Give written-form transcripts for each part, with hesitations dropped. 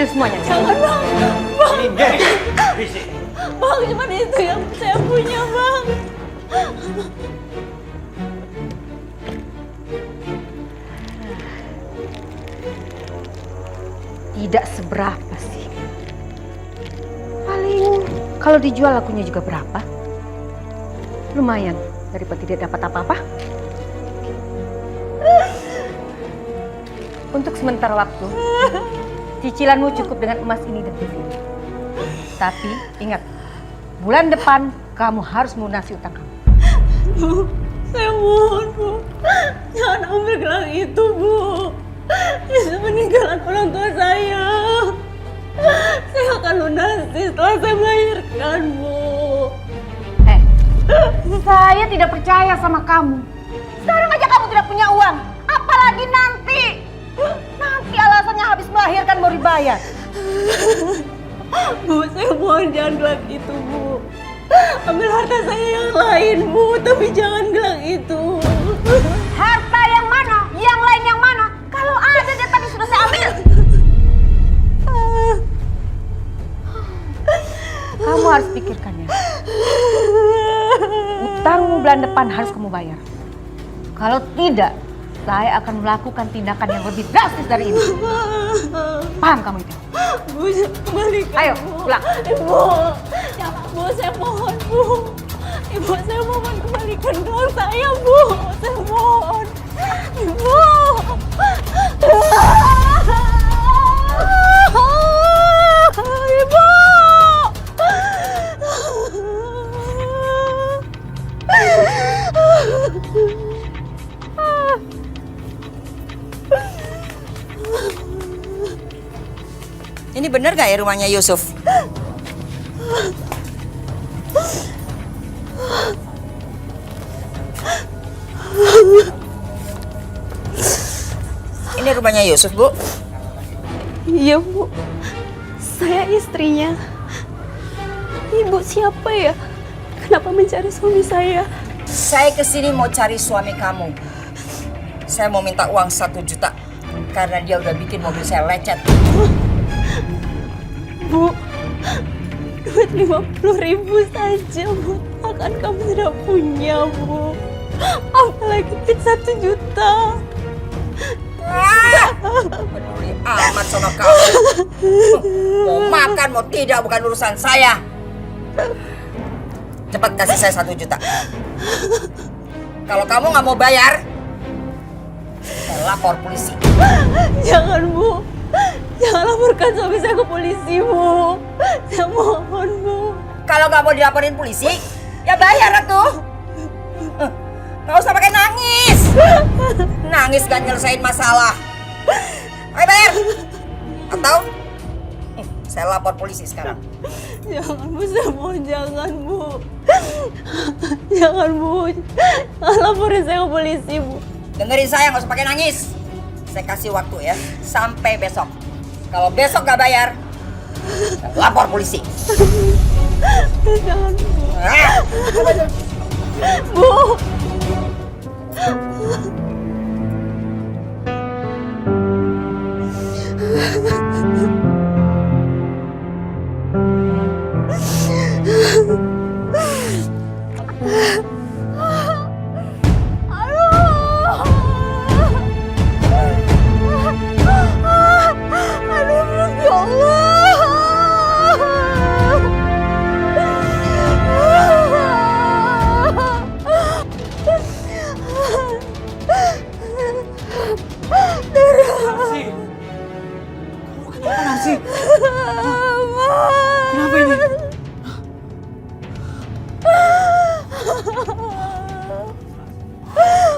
semuanya. Jangan bang. Bang. Bang, cuma itu yang saya punya bang. Tidak seberapa sih. Paling kalau dijual lakunya juga berapa? Lumayan daripada tidak dapat apa-apa. Untuk sementara waktu, cicilanmu cukup dengan emas ini dan TV. Tapi ingat, bulan depan kamu harus melunasi utang kamu. Bu, saya mohon Bu, jangan ambil gelang itu Bu. Itu peninggalan orang tua saya. Saya akan lunasi setelah saya melahirkan Bu. Saya tidak percaya sama kamu. Sekarang aja kamu tidak punya uang, apalagi nanti. Nanti alasannya habis melahirkan mau dibayar. Bu, saya mohon jangan gelang itu Bu. Ambil harta saya yang lain Bu, tapi jangan gelang itu. Harta yang mana? Yang lain yang mana? Kalau ada dia tadi sudah saya ambil. Kamu harus pikirkannya. Utangmu bulan depan harus kamu bayar. Kalau tidak, saya akan melakukan tindakan yang lebih drastis dari ini. Paham kamu itu? Bu, kembalikan. Ayo, pulang. Ibu, jangan Bu, saya mohon Bu. Ibu, saya mohon kembalikan gelang saya Bu. Saya mohon. Ibu. Ibu. Ini bener gak ya rumahnya Yusuf? Ini rumahnya Yusuf, Bu? Iya Bu, saya istrinya. Ibu siapa ya? Kenapa mencari suami saya? Saya kesini mau cari suami kamu. Saya mau minta uang 1 juta karena dia udah bikin mobil saya lecet. Bu, duit 50.000 saja buat makan kamu tidak punya Bu. Apalagi duit 1 juta. Peduli amat sama kamu. Mau makan mau tidak bukan urusan saya. Cepat kasih saya 1 juta. Kalau kamu nggak mau bayar, saya lapor polisi. Jangan Bu, jangan laporkan suami saya ke polisi Bu. Saya mohon Bu. Kalau nggak mau dilaporin polisi, ya bayar atuh. Nggak usah pakai nangis. Nangis gak nyelesain masalah. Ayo bayar. Atau saya lapor polisi sekarang. Jangan Bu, saya mohon jangan Bu. Jangan Bu, jangan laporin saya ke polisi Bu. Dengerin saya, nggak usah pakai nangis. Saya kasih waktu ya, sampai besok. Kalau besok nggak bayar, lapor polisi. Jangan Bu. Ah. Bu. Kenapa ini?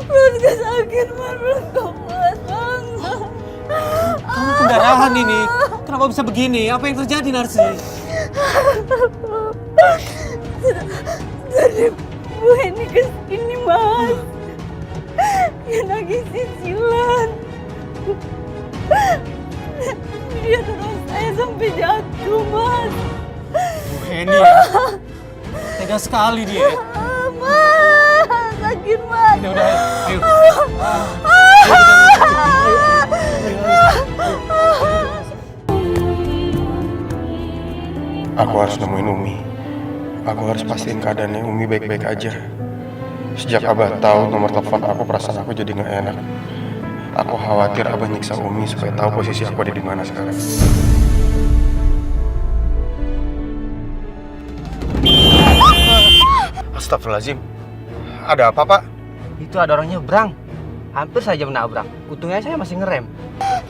Perutku sakit, perutku kuat banget. Kamu pendarahan ini. Kenapa bisa begini? Apa yang terjadi, Narsi? Dari Bu ini kesini Mas. Dia nagih cicilan. Dia terus saya sampai jatuh Mas. Henny ya? Tega sekali dia. Mas, sakit Mas. Udah, ayo. Aku harus nemuin Umi. Aku harus pastiin keadaannya Umi baik-baik aja. Sejak Abah tahu nomor telepon aku, perasaan aku jadi nggak enak. Aku khawatir Abah nyiksa Umi supaya tahu posisi aku ada di mana sekarang. Astagfirullahaladzim. Ada apa, Pak? Itu ada orang nyebrang. Hampir saja menabrak. Untungnya saya masih ngerem.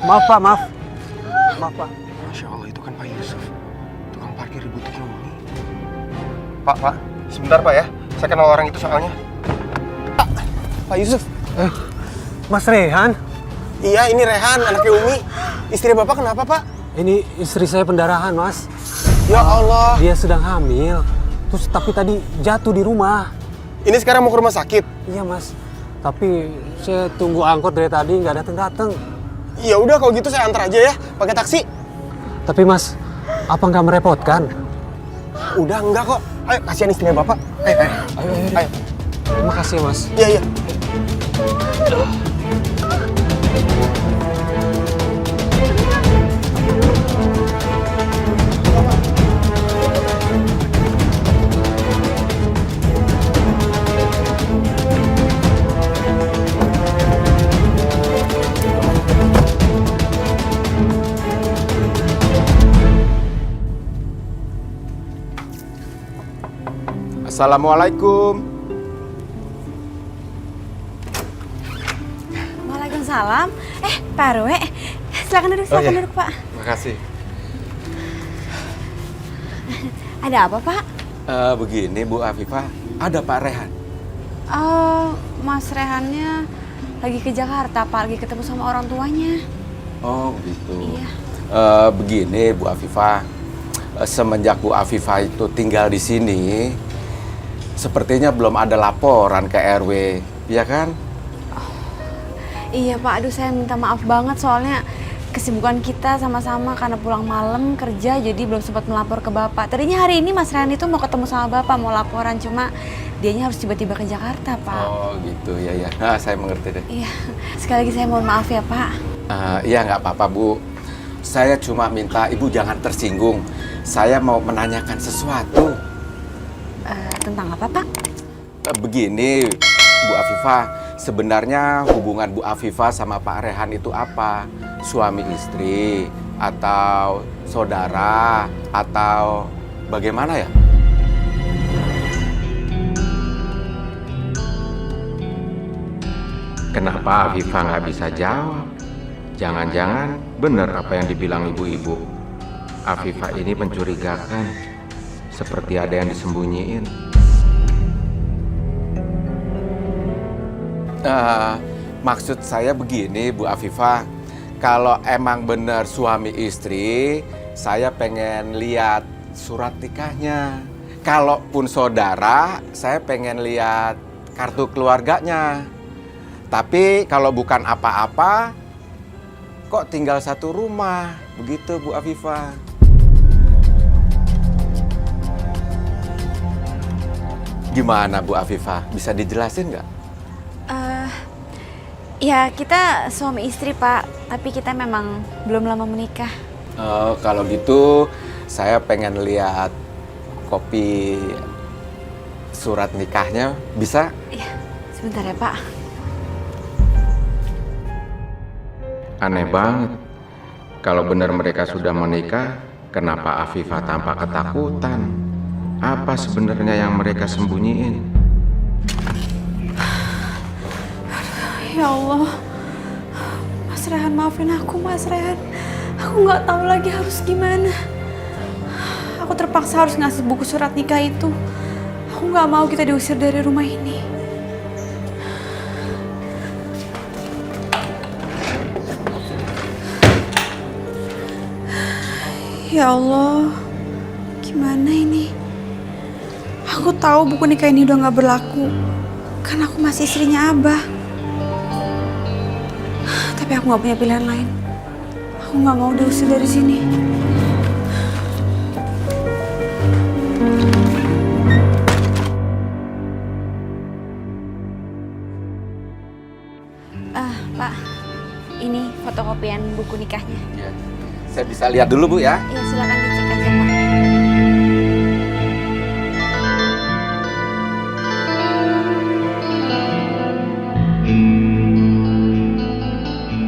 Maaf Pak, maaf. Maaf Pak. Masya Allah, itu kan Pak Yusuf, tukang parkir di butiknya Umi. Pak, sebentar Pak ya. Saya kenal orang itu soalnya. Pak Yusuf. Mas Rehan? Iya, ini Rehan, anaknya Umi. Istri Bapak kenapa, Pak? Ini istri saya pendarahan, Mas. Ya Allah. Dia sedang hamil. Terus tapi tadi jatuh di rumah. Ini sekarang mau ke rumah sakit? Iya, Mas. Tapi saya tunggu angkot dari tadi nggak datang-datang. Ya udah kalau gitu saya antar aja ya, pakai taksi. Tapi Mas, apa nggak merepotkan? Udah enggak kok. Ayo, kasihan istrinya Bapak. Ayo. Terima kasih, Mas. Iya. Assalamualaikum. Waalaikumsalam. Pak RW. Silakan duduk, Pak. Makasih. Ada apa, Pak? Begini Bu Afifah, ada Pak Rehan. Oh, Mas Rehannya lagi ke Jakarta, Pak. Lagi ketemu sama orang tuanya. Oh gitu. Iya. Begini Bu Afifah, semenjak Bu Afifah itu tinggal di sini, sepertinya belum ada laporan ke RW, ya kan? Iya, Pak. Aduh, saya minta maaf banget soalnya kesibukan kita sama-sama karena pulang malam kerja jadi belum sempat melapor ke Bapak. Tadinya hari ini Mas Rehan itu mau ketemu sama Bapak, mau laporan, cuma dianya harus tiba-tiba ke Jakarta, Pak. Oh gitu, ya. Nah, saya mengerti deh. Iya. Sekali lagi saya mohon maaf ya, Pak. Iya nggak apa-apa Bu. Saya cuma minta Ibu jangan tersinggung. Saya mau menanyakan sesuatu. Tentang apa, Pak? Begini, Bu Afifah, sebenarnya hubungan Bu Afifah sama Pak Rehan itu apa? Suami istri, atau saudara, atau bagaimana ya? Kenapa Afifah nggak bisa jawab? Jangan-jangan benar apa yang dibilang ibu-ibu. Afifah ini mencurigakan, seperti ada yang disembunyiin. Maksud saya begini Bu Afifah, kalau emang benar suami istri, saya pengen lihat surat nikahnya. Kalaupun saudara, saya pengen lihat kartu keluarganya. Tapi kalau bukan apa-apa, kok tinggal satu rumah, begitu Bu Afifah. Gimana Bu Afifah, bisa dijelasin nggak? Ya, kita suami istri, Pak. Tapi kita memang belum lama menikah. Kalau gitu, saya pengen lihat kopi surat nikahnya, bisa? Iya, sebentar ya, Pak. Aneh banget. Kalau benar mereka sudah menikah, kenapa Afifah tampak ketakutan? Apa sebenarnya yang mereka sembunyiin? Ya Allah, Mas Rehan, maafin aku, Mas Rehan. Aku nggak tahu lagi harus gimana. Aku terpaksa harus ngasih buku surat nikah itu. Aku nggak mau kita diusir dari rumah ini. Ya Allah, gimana ini? Aku tahu buku nikah ini udah nggak berlaku, karena aku masih istrinya Abah. Tapi aku nggak punya pilihan lain. Aku nggak mau diusir dari sini. Pak, ini fotokopian buku nikahnya. Iya. Saya bisa lihat dulu Bu ya? Iya, silakan dicek aja, Pak.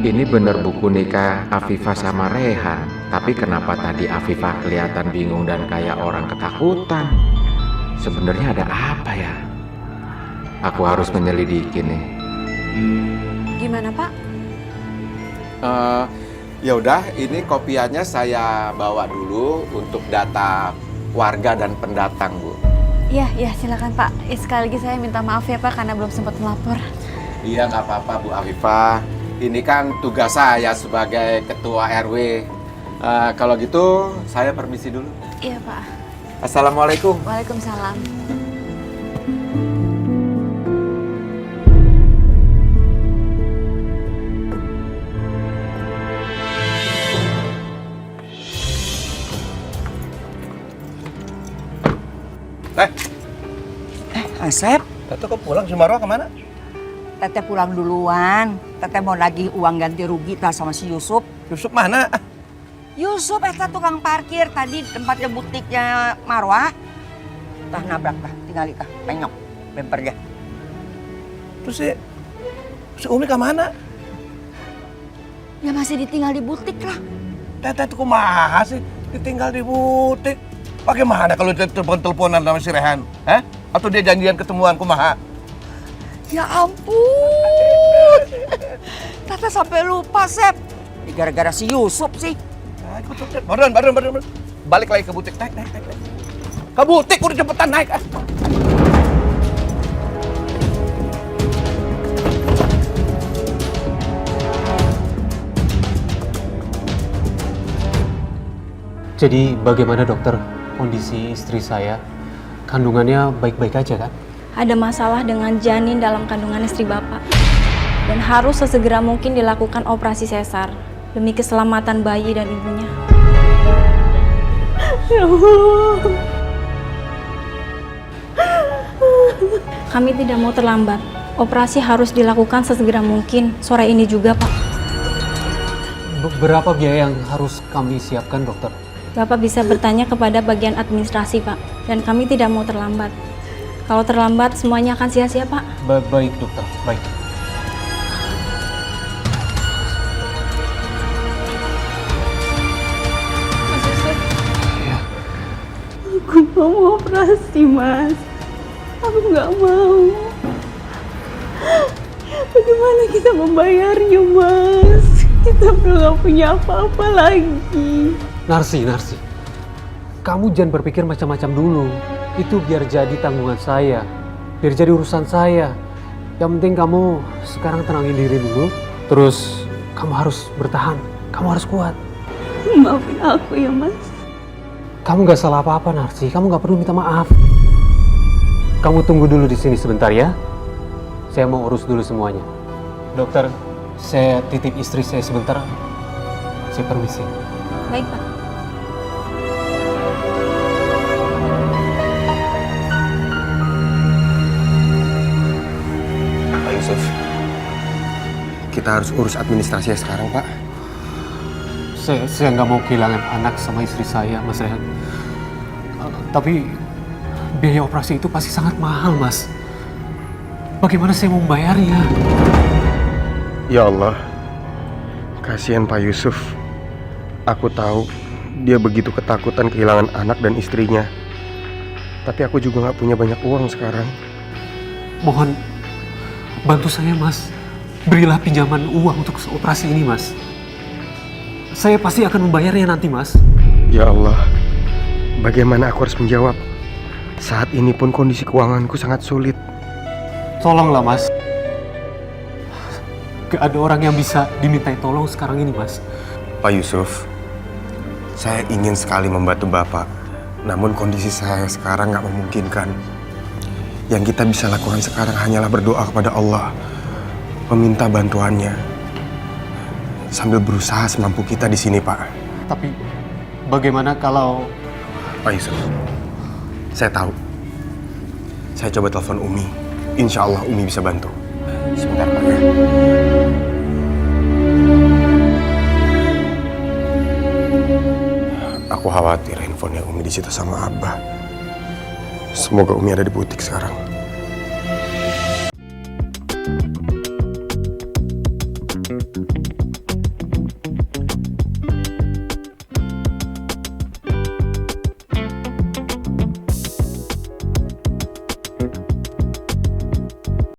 ini bener buku nikah Afifah sama Rehan. Tapi kenapa tadi Afifah kelihatan bingung dan kayak orang ketakutan? Sebenarnya ada apa ya? Aku harus menyelidiki nih. Gimana, Pak? Ya udah, ini kopiannya saya bawa dulu untuk data warga dan pendatang, Bu. Iya, silakan Pak. Sekali lagi saya minta maaf ya Pak karena belum sempat melapor. Iya, nggak apa-apa, Bu Afifah. Ini kan tugas saya sebagai ketua RW. Kalau gitu, saya permisi dulu. Iya Pak. Assalamualaikum. Waalaikumsalam. Asep, Tete kok pulang? Si Marwa kemana? Tete pulang duluan. Tete mau nagih uang ganti rugi tah sama si Yusuf. Yusuf mana? Yusuf eta tukang parkir tadi tempatnya butiknya Marwa. Tah nabrak tah, tinggali tah, penyok bempernya. Terus si Umi kemana? Ya masih ditinggal di butik lah. Tete tuh kumaha sih? Ditinggal di butik. Bagaimana kalau dia telepon-teleponan sama si Rehan? Hah? Atau dia janjian ketemuan kumaha? Ya ampun. Tete sampai lupa, Sep. Gara-gara si Yusuf sih. Nah, ikut. Badan. Balik lagi ke butik. Naik. Ke butik, udah cepetan naik. Jadi bagaimana dokter kondisi istri saya? Kandungannya baik-baik aja kan? Ada masalah dengan janin dalam kandungan istri Bapak. Dan harus sesegera mungkin dilakukan operasi sesar demi keselamatan bayi dan ibunya. Ya Allah. Kami tidak mau terlambat. Operasi harus dilakukan sesegera mungkin sore ini juga, Pak. Berapa biaya yang harus kami siapkan, dokter? Bapak bisa bertanya kepada bagian administrasi, Pak. Dan kami tidak mau terlambat. Kalau terlambat, semuanya akan sia-sia, Pak. Baik, dokter. Baik. Aku mau operasi, Mas. Aku nggak mau. Bagaimana kita membayarnya, Mas? Kita belum nggak punya apa-apa lagi. Narsi. Kamu jangan berpikir macam-macam dulu. Itu biar jadi tanggungan saya. Biar jadi urusan saya. Yang penting kamu sekarang tenangin diri dulu. Terus kamu harus bertahan. Kamu harus kuat. Maafin aku ya, Mas. Kamu gak salah apa-apa, Narsi. Kamu gak perlu minta maaf. Kamu tunggu dulu di sini sebentar ya. Saya mau urus dulu semuanya. Dokter, saya titip istri saya sebentar. Saya permisi. Baik, Pak. Pak Yusuf, kita harus urus administrasinya sekarang, Pak. Saya nggak mau kehilangan anak sama istri saya, Mas Rehan. Tapi biaya operasi itu pasti sangat mahal, Mas. Bagaimana saya mau membayarnya? Ya Allah, kasihan Pak Yusuf. Aku tahu dia begitu ketakutan kehilangan anak dan istrinya. Tapi aku juga nggak punya banyak uang sekarang. Mohon bantu saya, Mas. Berilah pinjaman uang untuk operasi ini, Mas. Saya pasti akan membayarnya nanti, Mas. Ya Allah, bagaimana aku harus menjawab? Saat ini pun kondisi keuanganku sangat sulit. Tolonglah, Mas. Gak ada orang yang bisa dimintai tolong sekarang ini, Mas. Pak Yusuf, saya ingin sekali membantu Bapak. Namun kondisi saya sekarang nggak memungkinkan. Yang kita bisa lakukan sekarang hanyalah berdoa kepada Allah. Meminta bantuannya. Sambil berusaha semampu kita di sini, Pak. Tapi bagaimana kalau... Pak Yusuf, saya tahu. Saya coba telepon Umi. Insya Allah Umi bisa bantu. Sebentar, Pak. Ya. Aku khawatir handphonenya Umi disita sama Abah. Semoga Umi ada di butik sekarang.